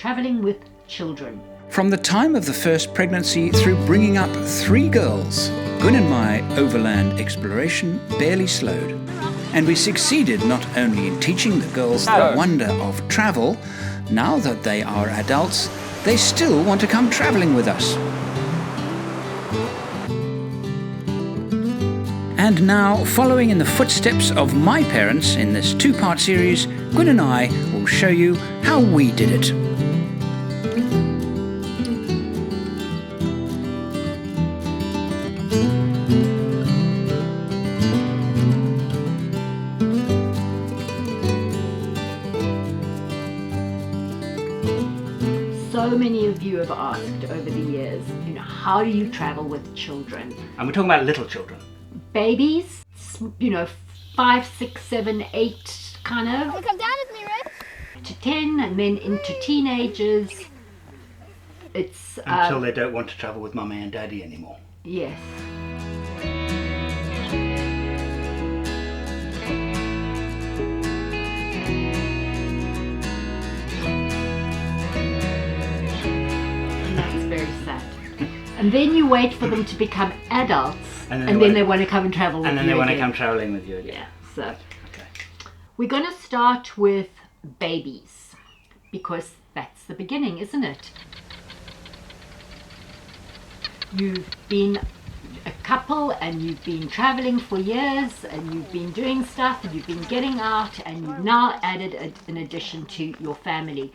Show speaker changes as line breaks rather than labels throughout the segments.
travelling with children.
From the time of the first pregnancy through bringing up 3 girls, Gun and my overland exploration barely slowed. And we succeeded not only in teaching the girls the wonder of travel, now that they are adults, they still want to come travelling with us. And now, following in the footsteps of my parents in this 2-part series, Gwen and I will show you how we did it.
So many of you have asked over the years, how do you travel with children?
And we're talking about little children.
Babies, 5, 6, 7, 8, kind of.
Come down with me, Rick.
To 10, and then into teenagers. It's
until they don't want to travel with mummy and daddy anymore.
Yes. And then you wait for them to become adults, and then they want to come and travel with you.
And then they want to come travelling with you again.
Yeah, so okay. We're going to start with babies, because that's the beginning, isn't it? You've been a couple and you've been travelling for years and you've been doing stuff and you've been getting out and you've now added an addition to your family.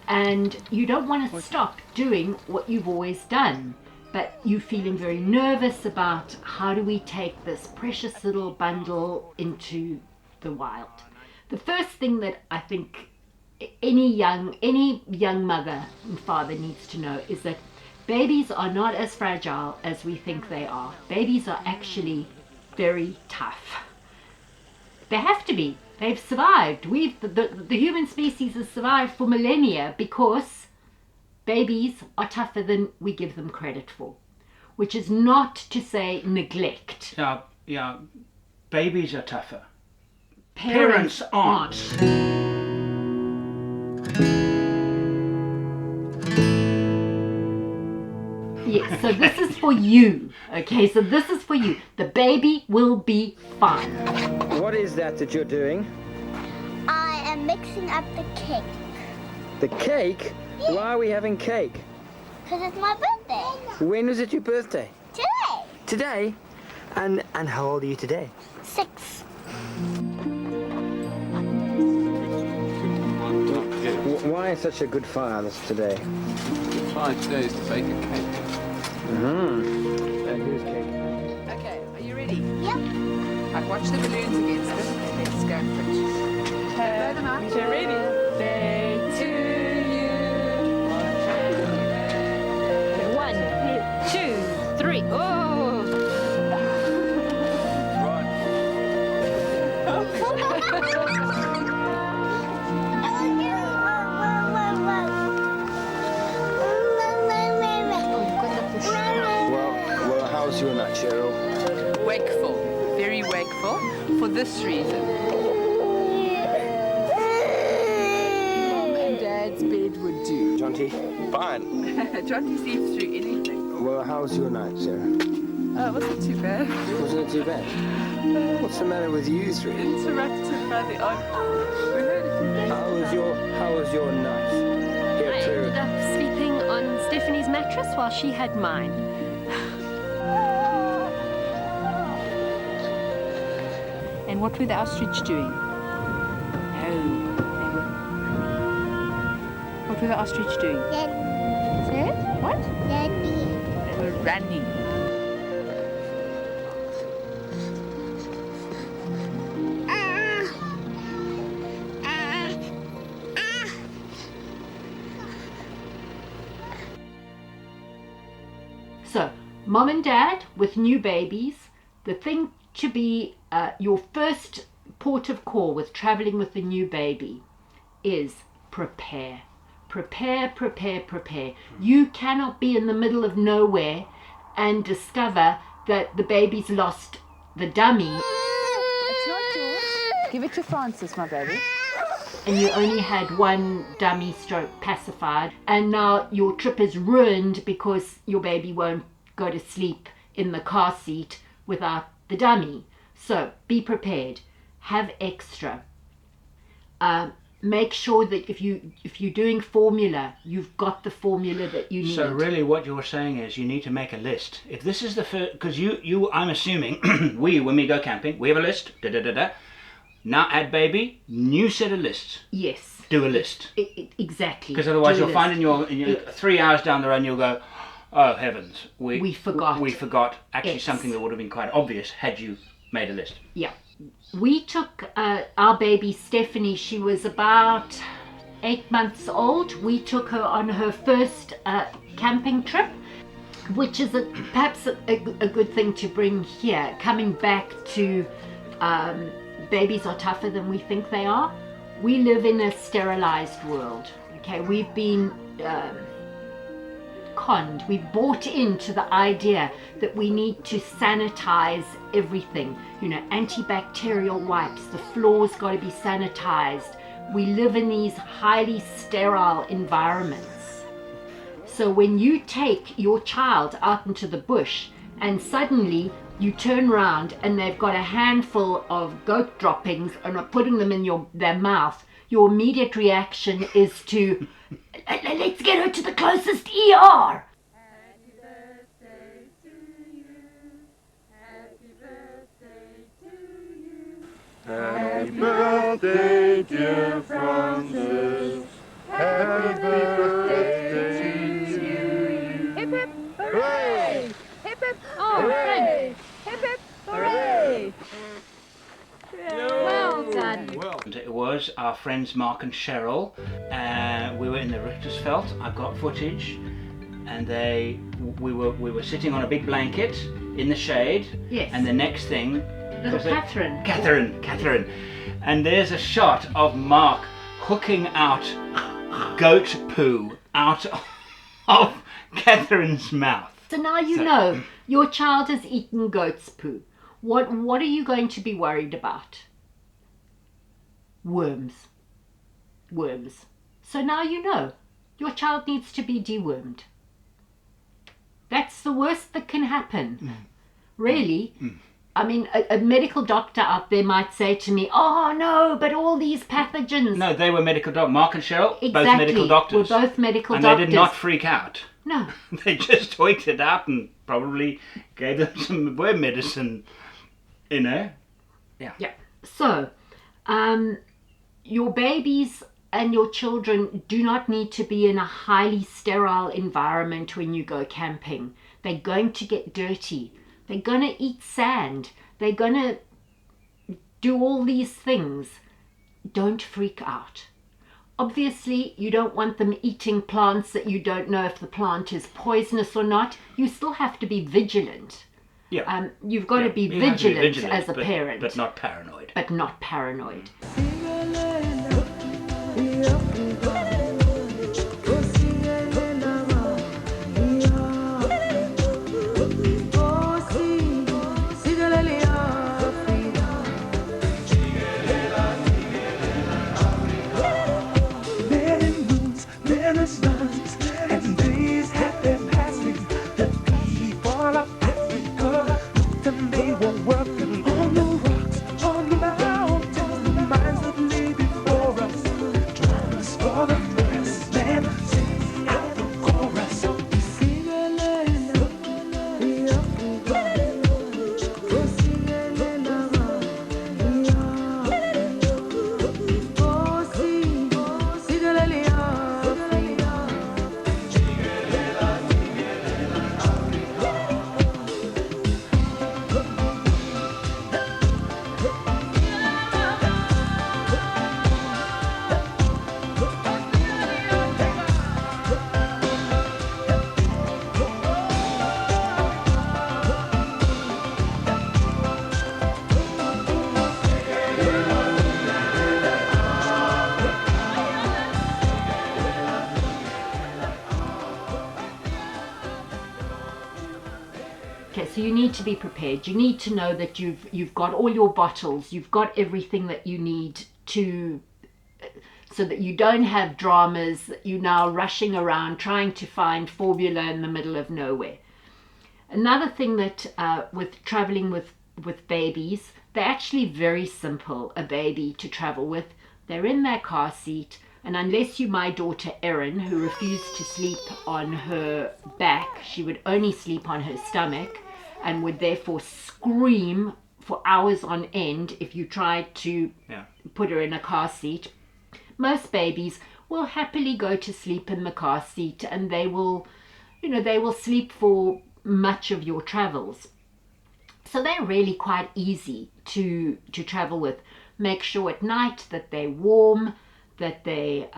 And you don't want to stop doing what you've always done, but you're feeling very nervous about how do we take this precious little bundle into the wild. The first thing that I think any young mother and father needs to know is that babies are not as fragile as we think they are. Babies are actually very tough. They have to be. They've survived. The human species has survived for millennia because babies are tougher than we give them credit for, which is not to say neglect.
Yeah, babies are tougher. Parents aren't.
Yes, so this is for you. Okay, so this is for you. The baby will be fine.
What is that you're doing?
I am mixing up the cake.
The cake? Yeah. Why are we having cake?
Because it's my birthday.
When was it your birthday?
Today.
Today? And how old are you today?
6.
Why such a good fire today?
The fire today is to bake a cake.
And whose cake?
Okay, are you ready?
Yep.
Right, watch the balloons again. So let's go for it. Blow them out. You're ready. Birthday to you.
1, 2, 3. Oh!
Well, how's your night, Cheryl?
Wakeful. Very wakeful. For this reason. Mom and Dad's bed would do.
Jonty? Fine.
Jonty sleeps through anything.
Well, how's your night, Sarah?
Oh, it wasn't too bad.
Wasn't it too bad? What's the matter with you three?
Interrupted by the odd. We heard a few things.
How was your night?
I ended up sleeping on Stephanie's mattress while she had mine.
And what were the ostrich doing? What were the ostrich doing? Say it? What? They were running. So, mom and dad with new babies, the thing to be your first port of call with traveling with the new baby is prepare. Prepare. You cannot be in the middle of nowhere and discover that the baby's lost the dummy.
It's not yours. Give it to Francis, my baby.
and you only had one dummy stroke pacified, and now your trip is ruined because your baby won't go to sleep in the car seat without the dummy. So be prepared, have extra. Make sure that if you're doing formula, you've got the formula that you need.
So really what you're saying is you need to make a list. If this is the first, because I'm assuming, when we go camping, we have a list, Now add baby, new set of lists.
Yes.
Do a list.
Exactly.
Because otherwise you'll find in your 3 hours down the road and you'll go, oh heavens, we
forgot.
We forgot actually
X.
something that would have been quite obvious had you made a list.
Yeah. We took our baby Stephanie, she was about 8 months old. We took her on her first camping trip, which is perhaps a good thing to bring here. Coming back to babies are tougher than we think they are. We live in a sterilized world. Okay, we've been conned. We've bought into the idea that we need to sanitize everything. Antibacterial wipes, the floor's got to be sanitized. We live in these highly sterile environments. So when you take your child out into the bush and suddenly you turn around and they've got a handful of goat droppings and are putting them in their mouth, your immediate reaction is to, let's get her to the closest ER.
Happy birthday, dear Francis. Happy birthday to you.
Hip hip hooray! Hip hip hooray! Hip hip hooray! Well done.
It was our friends Mark and Cheryl. We were in the Richtersveld. I've got footage, and we were sitting on a big blanket in the shade.
Yes.
And the next thing,
Little Catherine.
Catherine, and there's a shot of Mark hooking out goat poo out of Catherine's mouth.
So now you know your child has eaten goat's poo. What are you going to be worried about? Worms. So now you know your child needs to be dewormed. That's the worst that can happen. Really. I mean, a medical doctor out there might say to me, oh no, but all these pathogens.
No, they were medical doctors. Mark and Cheryl,
Exactly.
both medical doctors.
We're both medical
and
doctors.
And they did not freak out.
No.
They just tweaked it out and probably gave them some worm medicine, Yeah.
So, your babies and your children do not need to be in a highly sterile environment when you go camping. They're going to get dirty. They're going to eat sand. They're going to do all these things. Don't freak out. Obviously, you don't want them eating plants that you don't know if the plant is poisonous or not. You still have to be vigilant.
Yeah.
You've got to be vigilant as a parent.
But not paranoid.
And days have been passing. The people of Africa, and they were working on the rocks, on the mountains, the mines that lay before us. Drums for the first man, sing out the chorus.
Okay, so you need to be prepared. You need to know that you've got all your bottles. You've got everything that you need to so that you don't have dramas that you're now rushing around trying to find formula in the middle of nowhere. Another thing that with traveling with babies, they're actually very simple, a baby to travel with. They're in their car seat, and unless you're my daughter Erin, who refused to sleep on her back, she would only sleep on her stomach and would therefore scream for hours on end if you tried to put her in a car seat. Most babies will happily go to sleep in the car seat, and they will sleep for much of your travels. So they're really quite easy to travel with. Make sure at night that they're warm, that they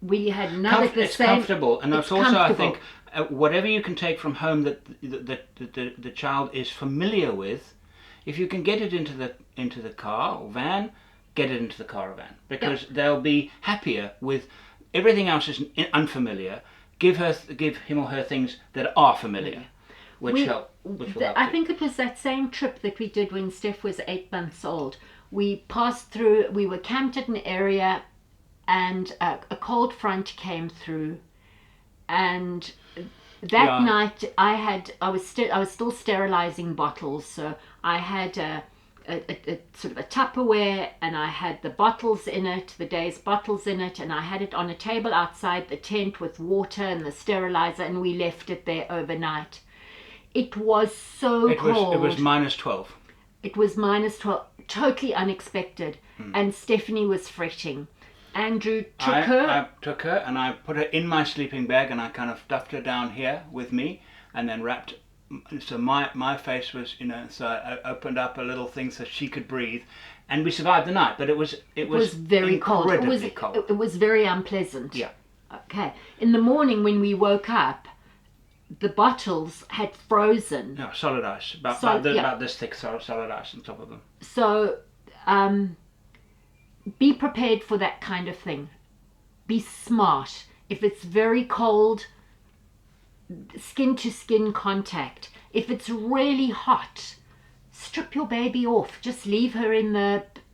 we had another
it's comfortable, and it's also I think whatever you can take from home that the child is familiar with, if you can get it into the car or van, get it into the car or van, because they'll be happier with everything else is unfamiliar. Give him or her things that are familiar, which will help.
I think it was that same trip that we did when Steph was 8 months old. We passed through. We were camped at an area, and a cold front came through, and that night I was still sterilizing bottles, so I had a sort of a Tupperware, and I had the bottles in it, the day's bottles in it, and I had it on a table outside the tent with water and the sterilizer, and we left it there overnight. It was so cold.
It was -12.
It was -12, totally unexpected, and Stephanie was fretting. Andrew took her.
I took her and I put her in my sleeping bag, and I kind of stuffed her down here with me, and then wrapped. So my face was, so I opened up a little thing so she could breathe, and we survived the night. But it was
very cold. It was very unpleasant.
Yeah.
Okay. In the morning when we woke up, the bottles had frozen.
No, solid ice. About this thick solid ice on top of them.
So, be prepared for that kind of thing. Be smart. If it's very cold, skin to skin contact. If it's really hot, strip your baby off. Just leave her in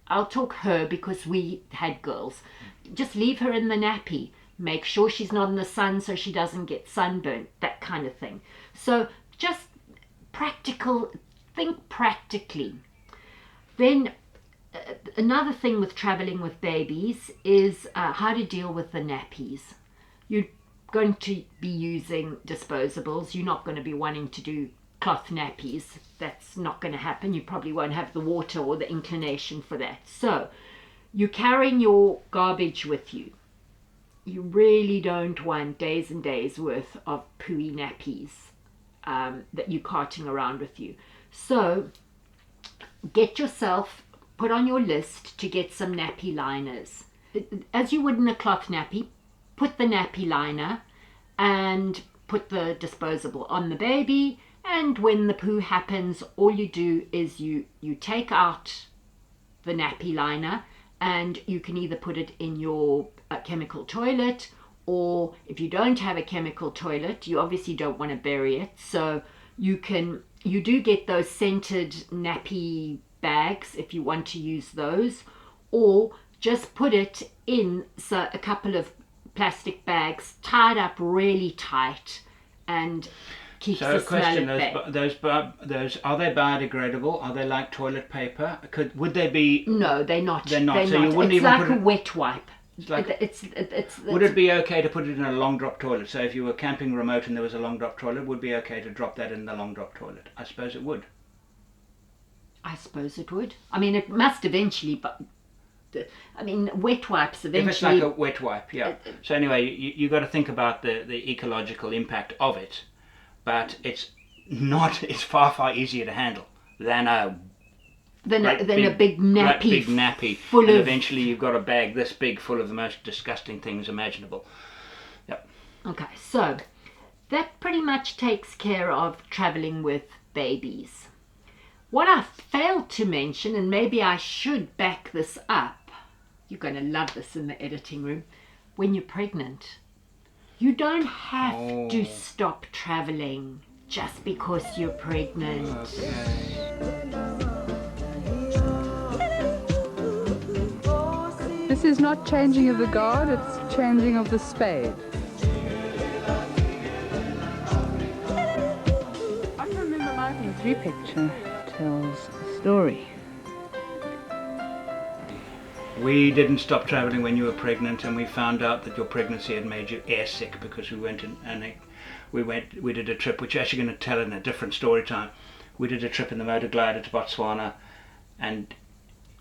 I'll talk her because we had girls. Just leave her in the nappy. Make sure she's not in the sun so she doesn't get sunburnt, that kind of thing. So just think practically. Then another thing with traveling with babies is how to deal with the nappies. You're going to be using disposables. You're not going to be wanting to do cloth nappies. That's not going to happen. You probably won't have the water or the inclination for that. So you're carrying your garbage with you. You really don't want days and days worth of pooey nappies that you're carting around with you. So put on your list to get some nappy liners. As you would in a cloth nappy, put the nappy liner and put the disposable on the baby, and when the poo happens, all you do is you take out the nappy liner, and you can either put it in your chemical toilet, or if you don't have a chemical toilet, you obviously don't want to bury it, so you do get those scented nappy bags if you want to use those, or just put it in a couple of plastic bags tied up really tight and keeps the smell at bay.
Those are they biodegradable? Are they like toilet paper? Would they be?
No, they're not.
They're not.
You wouldn't
even
put a wet wipe.
Would it be okay to put it in a long drop toilet? So if you were camping remote and there was a long drop toilet, would it be okay to drop that in the long drop toilet? I suppose it would.
I suppose it would. I mean, it must eventually, but wet wipes eventually.
If it's like a wet wipe, yeah. So anyway, you got to think about the ecological impact of it, but it's far easier to handle than a
big nappy.
And eventually you've got a bag this big full of the most disgusting things imaginable. Yep.
Okay, so that pretty much takes care of traveling with babies. What I failed to mention, and maybe I should back this up, you're going to love this in the editing room, when you're pregnant, you don't have to stop traveling just because you're pregnant.
This is not not changing of the guard, it's changing of the spade. I can remember my 3 picture tells a story.
We didn't stop travelling when you were pregnant, and we found out that your pregnancy had made you airsick because we went in, and we did a trip, which we're actually going to tell in a different story time. We did a trip in the motor glider to Botswana, and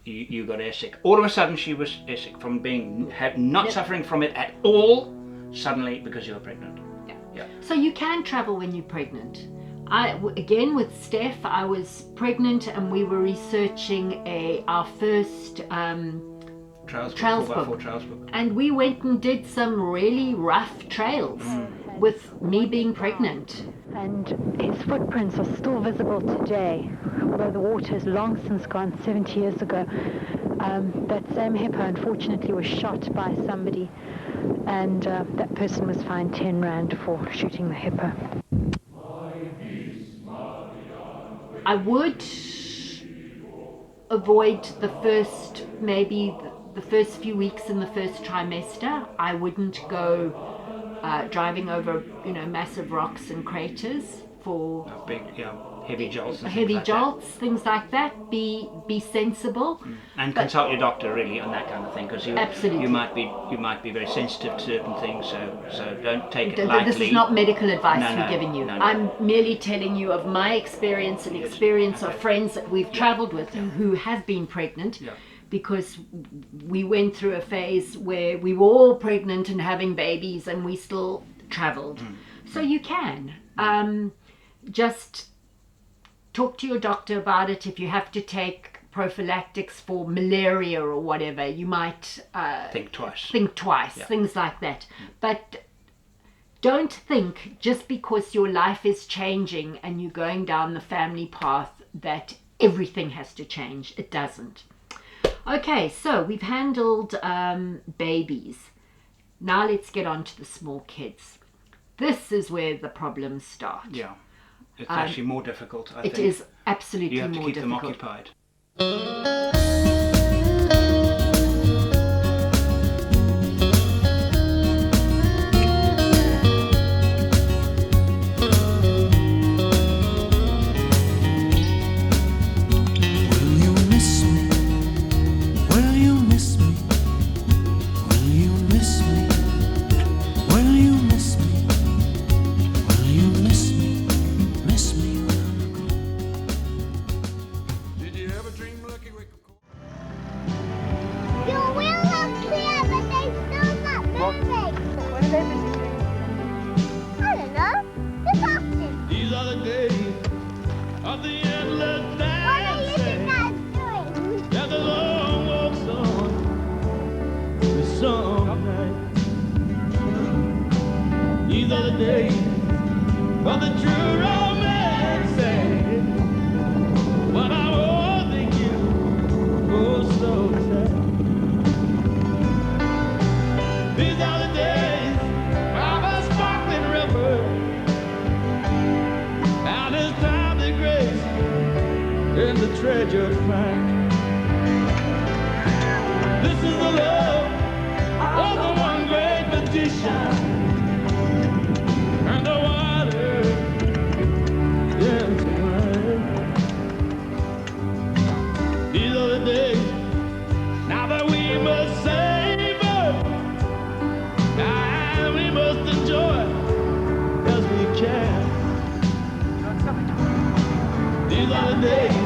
you got airsick. All of a sudden she was airsick from being not suffering from it at all, suddenly because you were pregnant. Yeah.
So you can travel when you're pregnant. Again with Steph, I was pregnant and we were researching our first trails book. And we went and did some really rough trails with me being pregnant.
And his footprints are still visible today, although the water has long since gone 70 years ago. That same hippo unfortunately was shot by somebody, and that person was fined 10 rand for shooting the hippo.
I would avoid the first few weeks in the first trimester. I wouldn't go driving over, massive rocks and craters for
big, heavy jolts.
Things like that. Be sensible.
And consult your doctor really on that kind of thing, because you might be very sensitive to certain things. So don't take it lightly.
This is not medical advice we're giving you.
No.
I'm merely telling you of my experience and experience of friends that we've travelled with who have been pregnant.
Yeah.
Because we went through a phase where we were all pregnant and having babies and we still travelled. So you can. Just talk to your doctor about it. If you have to take prophylactics for malaria or whatever, you might
think twice,
things like that. But don't think just because your life is changing and you're going down the family path that everything has to change. It doesn't. Okay, so we've handled babies. Now let's get on to the small kids. This is where the problems start.
Yeah, it's actually more difficult, I think.
It is absolutely more difficult.
You have to keep them occupied.
These are the days.